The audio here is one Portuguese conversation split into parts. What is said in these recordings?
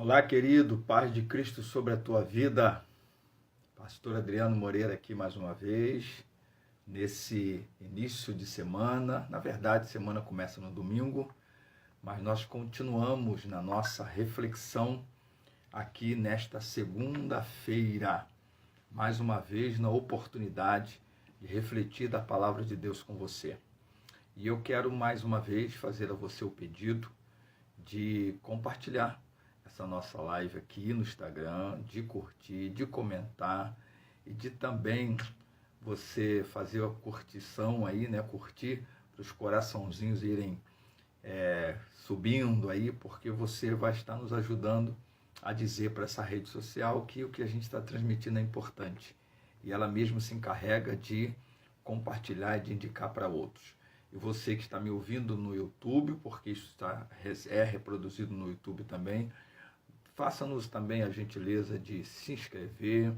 Olá, querido, paz de Cristo sobre a tua vida. Pastor Adriano Moreira aqui mais uma vez, nesse início de semana. Na verdade, a semana começa no domingo, mas nós continuamos na nossa reflexão aqui nesta segunda-feira. Mais uma vez, na oportunidade de refletir da palavra de Deus com você. E eu quero mais uma vez fazer a você o pedido de compartilhar essa nossa live aqui no Instagram, de curtir, de comentar e de também você fazer a curtição aí, né? Curtir para os coraçãozinhos irem subindo aí, porque você vai estar nos ajudando a dizer para essa rede social que o que a gente está transmitindo é importante. E ela mesmo se encarrega de compartilhar e de indicar para outros. E você que está me ouvindo no YouTube, porque isso é reproduzido no YouTube também, faça-nos também a gentileza de se inscrever,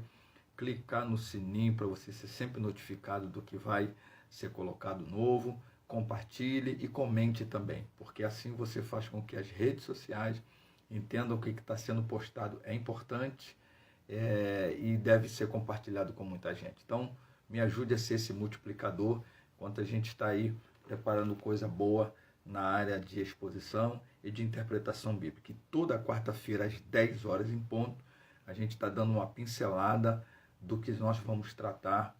clicar no sininho para você ser sempre notificado do que vai ser colocado novo, compartilhe e comente também, porque assim você faz com que as redes sociais entendam que o que está sendo postado é importante e deve ser compartilhado com muita gente. Então, me ajude a ser esse multiplicador, enquanto a gente está aí preparando coisa boa na área de exposição e de interpretação bíblica. E toda quarta-feira, às 10 horas em ponto, a gente está dando uma pincelada do que nós vamos tratar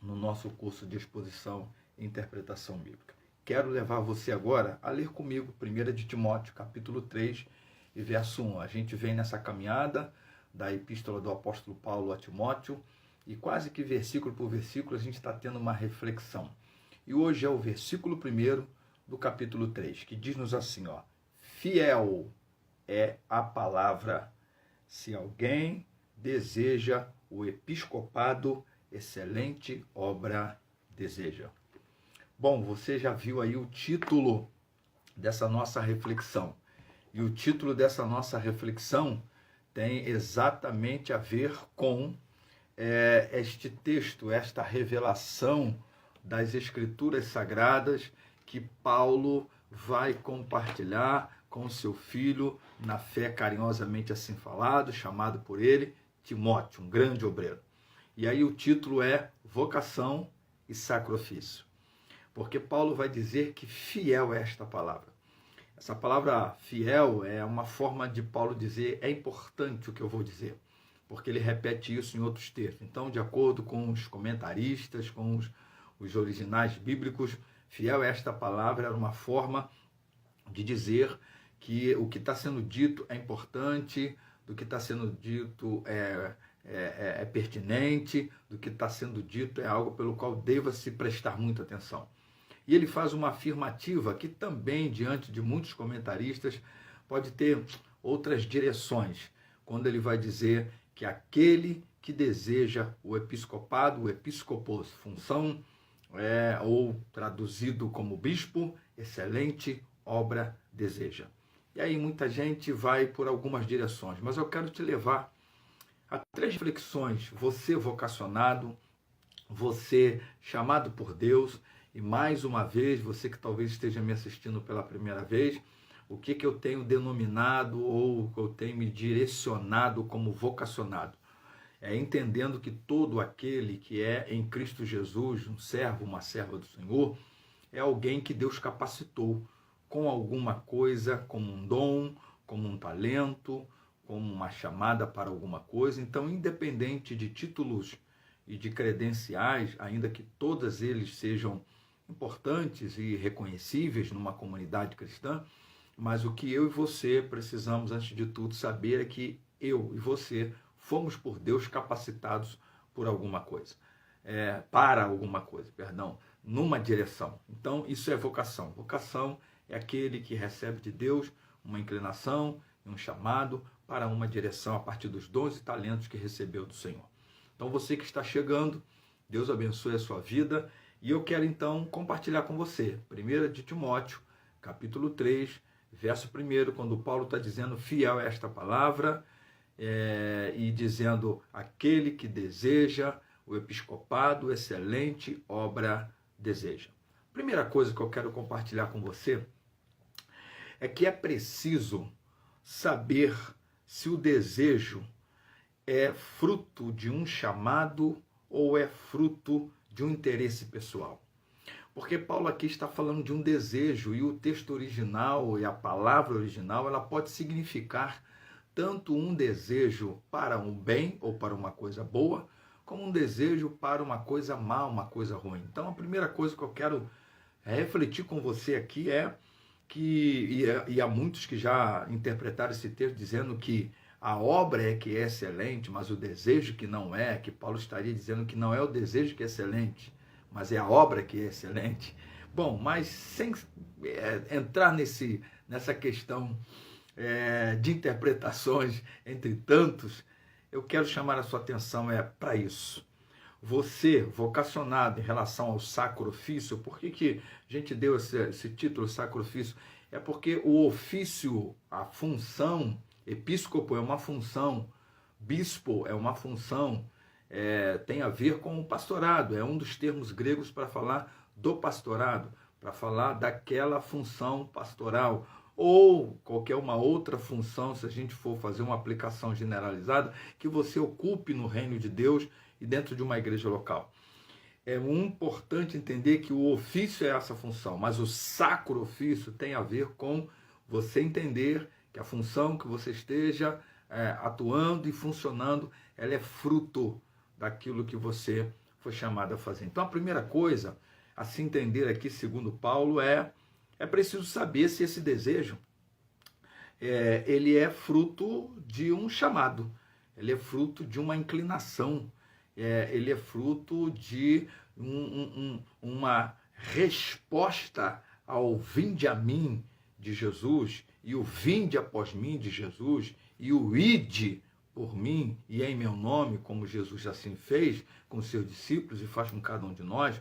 no nosso curso de exposição e interpretação bíblica. Quero levar você agora a ler comigo 1 de Timóteo, capítulo 3 e verso 1. A gente vem nessa caminhada da epístola do apóstolo Paulo a Timóteo e quase que versículo por versículo a gente está tendo uma reflexão. E hoje é o versículo 1 do capítulo 3, que diz-nos assim, ó: fiel é a palavra, se alguém deseja o episcopado, excelente obra deseja. Bom, você já viu aí o título dessa nossa reflexão. E o título dessa nossa reflexão tem exatamente a ver com este texto, esta revelação das Escrituras Sagradas que Paulo vai compartilhar com seu filho na fé carinhosamente assim falado, chamado por ele Timóteo, um grande obreiro. E aí o título é Vocação e Sacrifício. Porque Paulo vai dizer que fiel é esta palavra. Essa palavra fiel é uma forma de Paulo dizer é importante o que eu vou dizer, porque ele repete isso em outros textos. Então, de acordo com os comentaristas, com os originais bíblicos, fiel a esta palavra era uma forma de dizer que o que está sendo dito é importante, do que está sendo dito é pertinente, do que está sendo dito é algo pelo qual deva se prestar muita atenção. E ele faz uma afirmativa que também, diante de muitos comentaristas, pode ter outras direções, quando ele vai dizer que aquele que deseja o episcopado, o episcopos, função, ou traduzido como bispo, excelente obra deseja. E aí muita gente vai por algumas direções, mas eu quero te levar a 3 reflexões. Você vocacionado, você chamado por Deus, e mais uma vez, você que talvez esteja me assistindo pela primeira vez, o que eu tenho denominado ou eu tenho me direcionado como vocacionado. Entendendo que todo aquele que é em Cristo Jesus, um servo, uma serva do Senhor, é alguém que Deus capacitou com alguma coisa, como um dom, como um talento, como uma chamada para alguma coisa. Então, independente de títulos e de credenciais, ainda que todos eles sejam importantes e reconhecíveis numa comunidade cristã, mas o que eu e você precisamos, antes de tudo, saber é que eu e você fomos por Deus capacitados por alguma coisa, para alguma coisa, numa direção. Então, isso é vocação. Vocação é aquele que recebe de Deus uma inclinação, um chamado para uma direção a partir dos dons e talentos que recebeu do Senhor. Então, você que está chegando, Deus abençoe a sua vida. E eu quero, então, compartilhar com você 1 de Timóteo, capítulo 3, verso 1, quando Paulo está dizendo fiel é esta palavra, e dizendo aquele que deseja o episcopado, excelente obra deseja. Primeira coisa que eu quero compartilhar com você é que é preciso saber se o desejo é fruto de um chamado ou é fruto de um interesse pessoal. Porque Paulo aqui está falando de um desejo, e o texto original e a palavra original, ela pode significar tanto um desejo para um bem ou para uma coisa boa, como um desejo para uma coisa má, uma coisa ruim. Então a primeira coisa que eu quero refletir com você aqui é que, e há muitos que já interpretaram esse texto dizendo que a obra é que é excelente, mas o desejo que não é, que Paulo estaria dizendo que não é o desejo que é excelente, mas é a obra que é excelente. Bom, mas sem entrar nessa questão de interpretações entre tantos, eu quero chamar a sua atenção para isso. Você, vocacionado em relação ao sacro ofício, por que a gente deu esse título, sacro ofício? É porque o ofício, a função, episcopo é uma função, bispo é uma função, tem a ver com o pastorado, é um dos termos gregos para falar do pastorado, para falar daquela função pastoral, ou qualquer uma outra função, se a gente for fazer uma aplicação generalizada, que você ocupe no reino de Deus e dentro de uma igreja local. É importante entender que o ofício é essa função, mas o sacro ofício tem a ver com você entender que a função que você esteja atuando e funcionando, ela é fruto daquilo que você foi chamado a fazer. Então a primeira coisa a se entender aqui, segundo Paulo, é preciso saber se esse desejo ele é fruto de um chamado, ele é fruto de uma inclinação, ele é fruto de uma resposta ao vinde a mim de Jesus, e o vinde após mim de Jesus, e o ide por mim e em meu nome, como Jesus assim fez com os seus discípulos e faz com cada um de nós.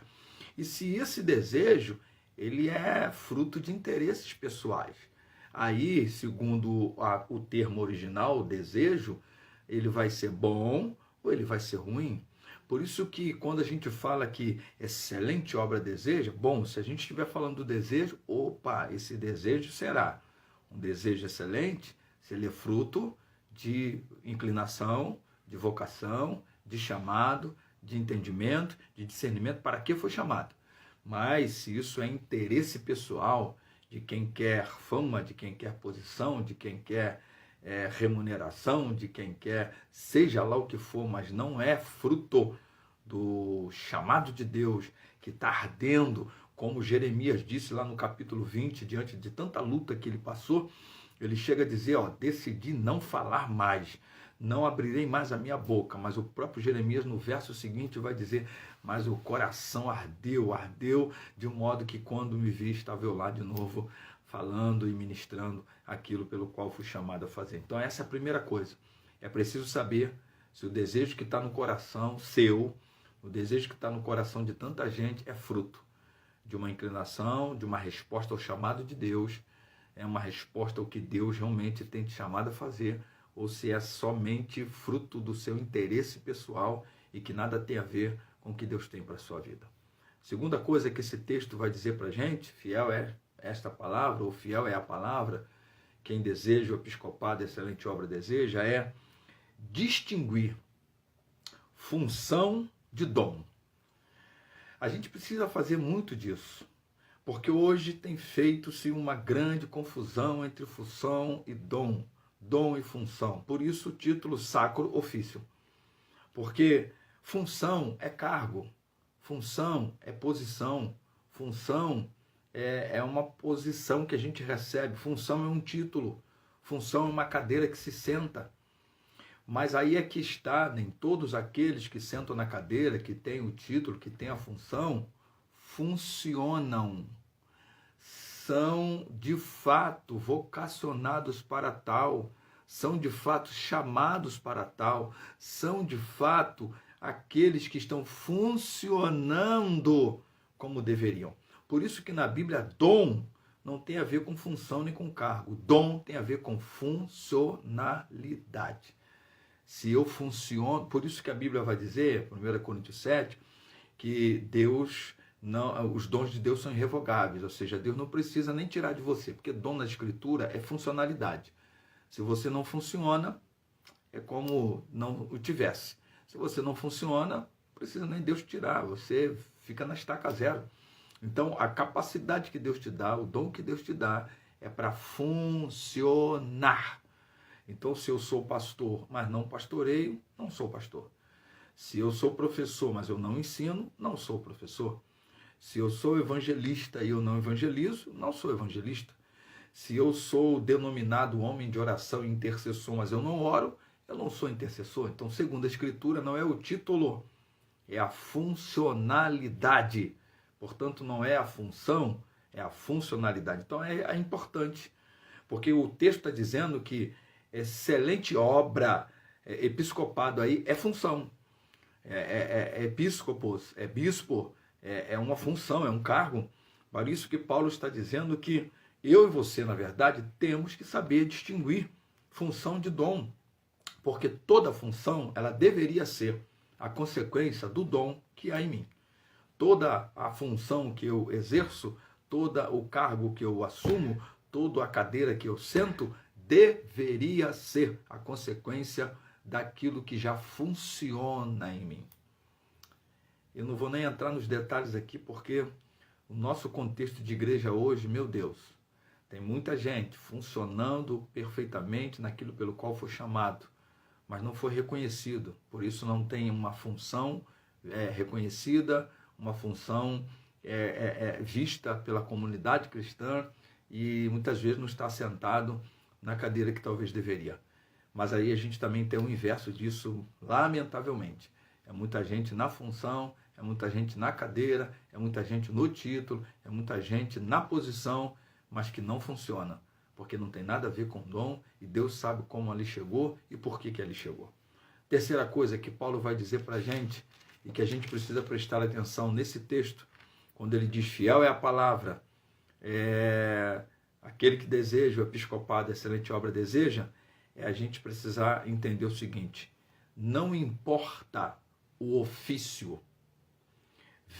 E se esse desejo ele é fruto de interesses pessoais, aí, segundo o termo original, o desejo, ele vai ser bom ou ele vai ser ruim. Por isso que quando a gente fala que excelente obra deseja, bom, se a gente estiver falando do desejo, esse desejo será um desejo excelente se ele é fruto de inclinação, de vocação, de chamado, de entendimento, de discernimento para que foi chamado. Mas se isso é interesse pessoal de quem quer fama, de quem quer posição, de quem quer remuneração, de quem quer seja lá o que for, mas não é fruto do chamado de Deus que está ardendo, como Jeremias disse lá no capítulo 20, diante de tanta luta que ele passou, ele chega a dizer, decidi não falar mais, não abrirei mais a minha boca, mas o próprio Jeremias no verso seguinte vai dizer, mas o coração ardeu de um modo que quando me vi estava eu lá de novo falando e ministrando aquilo pelo qual fui chamado a fazer. Então essa é a primeira coisa, é preciso saber se o desejo que está no coração seu, o desejo que está no coração de tanta gente é fruto de uma inclinação, de uma resposta ao chamado de Deus, é uma resposta ao que Deus realmente tem te chamado a fazer, ou se é somente fruto do seu interesse pessoal e que nada tem a ver com o que Deus tem para a sua vida. Segunda coisa que esse texto vai dizer para a gente, fiel é esta palavra, ou fiel é a palavra, quem deseja o episcopado, excelente obra deseja, é distinguir função de dom. A gente precisa fazer muito disso, porque hoje tem feito-se uma grande confusão entre função e dom, dom e função. Por isso o título sacro ofício, porque função é cargo, função é posição, função é uma posição que a gente recebe, função é um título, função é uma cadeira que se senta. Mas aí é que está, nem todos aqueles que sentam na cadeira, que têm o título, que têm a função, funcionam. São de fato vocacionados para tal, são de fato chamados para tal, são de fato aqueles que estão funcionando como deveriam. Por isso que na Bíblia dom não tem a ver com função nem com cargo, dom tem a ver com funcionalidade. Se eu funciono, por isso que a Bíblia vai dizer, 1 Coríntios 7, que Deus não, os dons de Deus são irrevogáveis, ou seja, Deus não precisa nem tirar de você, porque dom na Escritura é funcionalidade. Se você não funciona, é como não o tivesse. Se você não funciona, não precisa nem Deus tirar, você fica na estaca zero. Então, a capacidade que Deus te dá, o dom que Deus te dá, é para funcionar. Então, se eu sou pastor, mas não pastoreio, não sou pastor. Se eu sou professor, mas eu não ensino, não sou professor. Se eu sou evangelista e eu não evangelizo, não sou evangelista. Se eu sou denominado homem de oração e intercessor, mas eu não oro, eu não sou intercessor. Então, segundo a Escritura, não é o título, é a funcionalidade. Portanto, não é a função, é a funcionalidade. Então, é importante, porque o texto está dizendo que excelente obra, episcopado aí, é função. Episcopos, é bispo, é uma função, é um cargo. Por isso que Paulo está dizendo que eu e você, na verdade, temos que saber distinguir função de dom, porque toda função, ela deveria ser a consequência do dom que há em mim. Toda a função que eu exerço, todo o cargo que eu assumo, toda a cadeira que eu sento, deveria ser a consequência daquilo que já funciona em mim. Eu não vou nem entrar nos detalhes aqui, porque o nosso contexto de igreja hoje, meu Deus, tem muita gente funcionando perfeitamente naquilo pelo qual foi chamado, mas não foi reconhecido. Por isso não tem uma função reconhecida, uma função vista pela comunidade cristã, e muitas vezes não está sentado na cadeira que talvez deveria. Mas aí a gente também tem o inverso disso, lamentavelmente. É muita gente na função, é muita gente na cadeira, é muita gente no título, é muita gente na posição, mas que não funciona, porque não tem nada a ver com o dom, e Deus sabe como ali chegou e por que ali chegou. Terceira coisa que Paulo vai dizer para a gente, e que a gente precisa prestar atenção nesse texto, quando ele diz fiel é a palavra, aquele que deseja o episcopado, a excelente obra deseja, é a gente precisar entender o seguinte: não importa o ofício,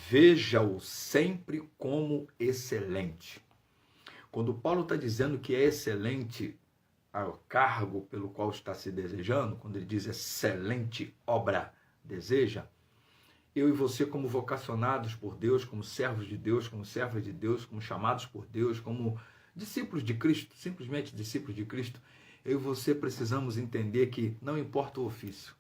veja-o sempre como excelente. Quando Paulo está dizendo que é excelente o cargo pelo qual está se desejando, quando ele diz excelente obra deseja, eu e você, como vocacionados por Deus, como servos de Deus, como servas de Deus, como chamados por Deus, como discípulos de Cristo, simplesmente discípulos de Cristo, eu e você precisamos entender que não importa o ofício.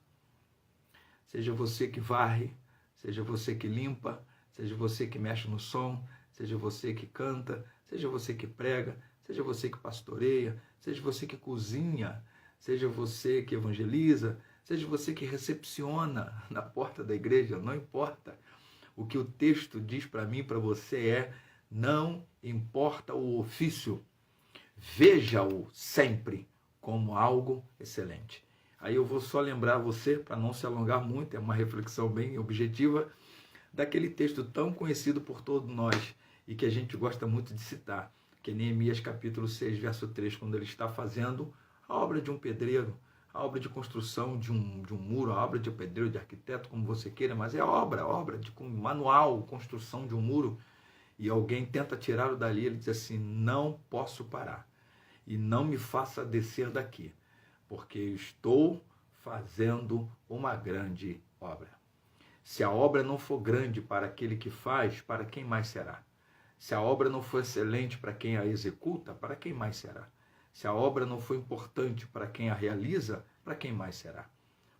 Seja você que varre, seja você que limpa, seja você que mexe no som, seja você que canta, seja você que prega, seja você que pastoreia, seja você que cozinha, seja você que evangeliza, seja você que recepciona na porta da igreja, não importa. O que o texto diz para mim e para você é: não importa o ofício, veja-o sempre como algo excelente. Aí eu vou só lembrar você, para não se alongar muito, é uma reflexão bem objetiva, daquele texto tão conhecido por todos nós e que a gente gosta muito de citar, que é Neemias capítulo 6, verso 3, quando ele está fazendo a obra de um pedreiro, a obra de construção de um muro, a obra de pedreiro, de arquiteto, como você queira, mas é a obra de manual, construção de um muro, e alguém tenta tirá-lo dali, ele diz assim: não posso parar, e não me faça descer daqui, porque estou fazendo uma grande obra. Se a obra não for grande para aquele que faz, para quem mais será? Se a obra não for excelente para quem a executa, para quem mais será? Se a obra não for importante para quem a realiza, para quem mais será?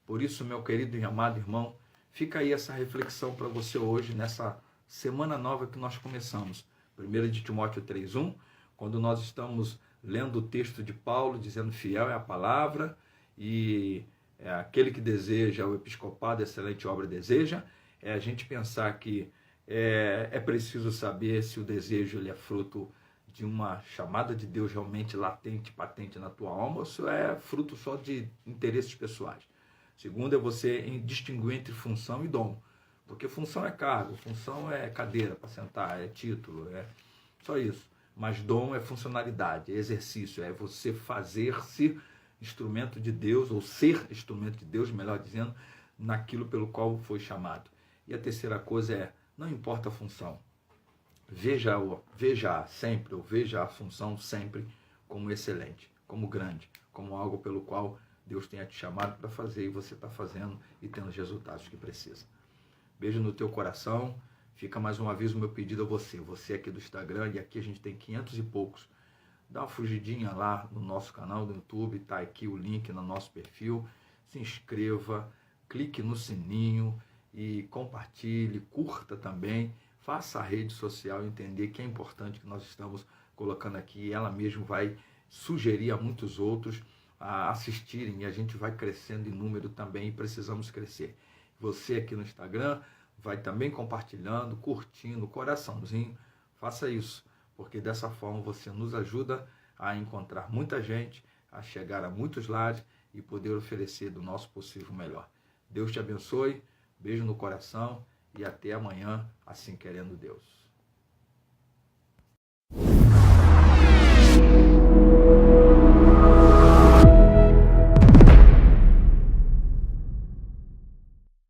Por isso, meu querido e amado irmão, fica aí essa reflexão para você hoje, nessa semana nova que nós começamos. 1 de Timóteo 3:1, quando nós estamos lendo o texto de Paulo, dizendo fiel é a palavra, e aquele que deseja o episcopado, excelente obra deseja, é a gente pensar que é preciso saber se o desejo ele é fruto de uma chamada de Deus realmente latente, patente na tua alma, ou se é fruto só de interesses pessoais. Segundo é você distinguir entre função e dom, porque função é cargo, função é cadeira para sentar, é título, é só isso. Mas dom é funcionalidade, é exercício, é você fazer-se instrumento de Deus, ou ser instrumento de Deus, melhor dizendo, naquilo pelo qual foi chamado. E a terceira coisa é: não importa a função, veja sempre, ou veja a função sempre como excelente. como grande, como algo pelo qual Deus tenha te chamado para fazer e você está fazendo e tendo os resultados que precisa. Beijo no teu coração. Fica mais uma vez o meu pedido a você aqui do Instagram, e aqui a gente tem 500 e poucos. Dá uma fugidinha lá no nosso canal do YouTube, tá aqui o link no nosso perfil. Se inscreva, clique no sininho e compartilhe, curta também. Faça a rede social entender que é importante que nós estamos colocando aqui. E ela mesmo vai sugerir a muitos outros a assistirem e a gente vai crescendo em número também e precisamos crescer. Você aqui no Instagram vai também compartilhando, curtindo, coraçãozinho. Faça isso, porque dessa forma você nos ajuda a encontrar muita gente, a chegar a muitos lares e poder oferecer do nosso possível melhor. Deus te abençoe, beijo no coração e até amanhã, assim querendo Deus.